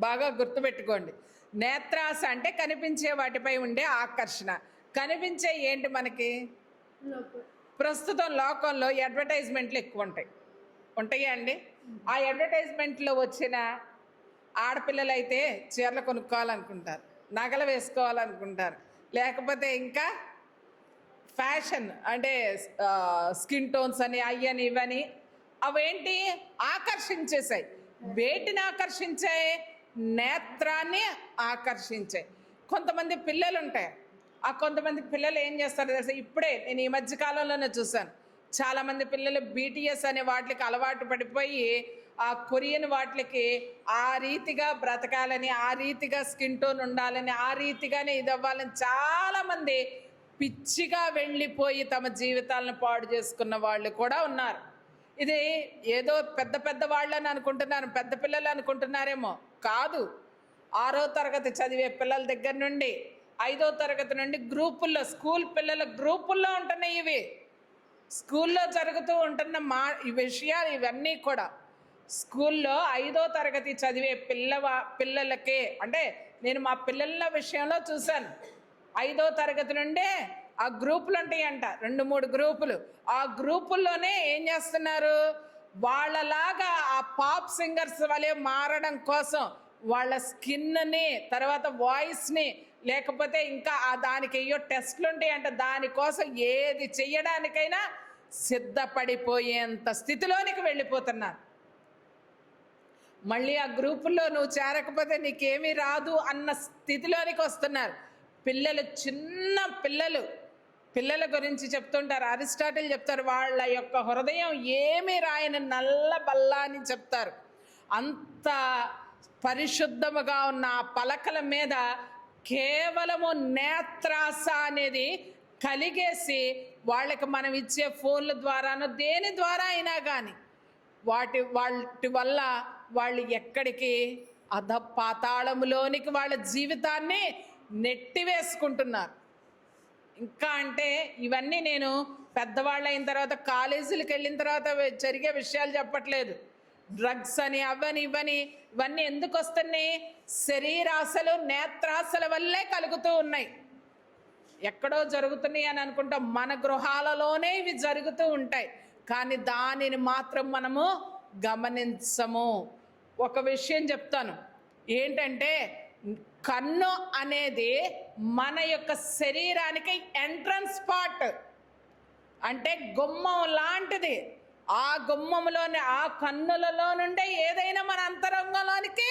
బాగా గుర్తుపెట్టుకోండి. నేత్రాస అంటే కనిపించే వాటిపై ఉండే ఆకర్షణ. కనిపించే ఏంటి మనకి? ప్రస్తుతం లోకంలో అడ్వర్టైజ్మెంట్లు ఎక్కువ ఉంటాయా అండి? ఆ అడ్వర్టైజ్మెంట్లో వచ్చిన ఆడపిల్లలైతే చీరలు కొనుక్కోవాలనుకుంటారు, నగలు వేసుకోవాలనుకుంటారు, లేకపోతే ఇంకా ఫ్యాషన్ అంటే స్కిన్ టోన్స్ అని అయ్యని ఇవని అవేంటి ఆకర్షించేసాయి. వేటిని ఆకర్షించాయి? నేత్రాన్ని ఆకర్షించాయి. కొంతమంది పిల్లలు ఉంటాయి, ఆ కొంతమంది పిల్లలు ఏం చేస్తారు తెలుసా? ఇప్పుడే నేను ఈ మధ్య కాలంలోనే చూశాను, చాలామంది పిల్లలు బీటీఎస్ అనే వాటికి అలవాటు పడిపోయి ఆ కొరియన్ వాటికి ఆ రీతిగా బ్రతకాలని, ఆ రీతిగా స్కిన్ టోన్ ఉండాలని, ఆ రీతిగానే ఇది అవ్వాలని చాలామంది పిచ్చిగా వెళ్ళిపోయి తమ జీవితాలను పాడు చేసుకున్న వాళ్ళు కూడా ఉన్నారు. ఇది ఏదో పెద్ద పెద్ద వాళ్ళని అనుకుంటున్నారు, పెద్ద పిల్లలు అనుకుంటున్నారేమో. కాదు, 6వ తరగతి చదివే పిల్లల దగ్గర నుండి 5వ తరగతి నుండి గ్రూపుల్లో, స్కూల్ పిల్లల గ్రూపుల్లో ఉంటున్నాయి ఇవి. స్కూల్లో జరుగుతూ ఉంటున్న ఈ విషయాలు ఇవన్నీ కూడా స్కూల్లో 5వ తరగతి చదివే పిల్లలకే, అంటే నేను మా పిల్లల విషయంలో చూశాను. 5వ తరగతి నుండే ఆ గ్రూపులు ఉంటాయంట, 2-3 గ్రూపులు. ఆ గ్రూపుల్లోనే ఏం చేస్తున్నారు? వాళ్ళలాగా ఆ పాప్ సింగర్స్ వలె మారడం కోసం వాళ్ళ స్కిన్ని, తర్వాత వాయిస్ని, లేకపోతే ఇంకా దానికి అయ్యో టెస్ట్లు ఉంటాయంట, దానికోసం ఏది చెయ్యడానికైనా సిద్ధపడిపోయేంత స్థితిలోనికి వెళ్ళిపోతున్నారు. మళ్ళీ ఆ గ్రూపుల్లో నువ్వు చేరకపోతే నీకేమీ రాదు అన్న స్థితిలోనికి వస్తున్నారు పిల్లలు. చిన్న పిల్లల గురించి చెప్తుంటారు, అరిస్టాటిల్ చెప్తారు, వాళ్ళ యొక్క హృదయం ఏమీ రాయని నల్ల బల్ల అని చెప్తారు. అంత పరిశుద్ధముగా ఉన్న ఆ పలకల మీద కేవలము నేత్రాస అనేది కలిగేసి వాళ్ళకి మనం ఇచ్చే ఫోన్ల ద్వారానో దేని ద్వారా అయినా కానీ వాటి వల్ల వాళ్ళు ఎక్కడికి పాతాళములోనికి వాళ్ళ జీవితాన్ని నెట్టివేసుకుంటున్నారు. ఇంకా అంటే ఇవన్నీ నేను పెద్దవాళ్ళు అయిన తర్వాత, కాలేజీలకు వెళ్ళిన తర్వాత జరిగే విషయాలు చెప్పట్లేదు. డ్రగ్స్ అని అవని ఇవన్నీ ఎందుకు వస్తున్నాయి? శరీరాశలు, నేత్రాశల వల్లే కలుగుతూ ఉన్నాయి. ఎక్కడో జరుగుతున్నాయి అని అనుకుంటాం, మన గృహాలలోనే ఇవి జరుగుతూ ఉంటాయి, కానీ దానిని మాత్రం మనము గమనించము. ఒక విషయం చెప్తాను ఏంటంటే, కన్ను అనేది మన యొక్క శరీరానికి ఎంట్రన్స్ పార్ట్, అంటే గుమ్మం లాంటిది. ఆ గుమ్మంలోని, ఆ కన్నులలో నుండే ఏదైనా మన అంతరంగంలోనికి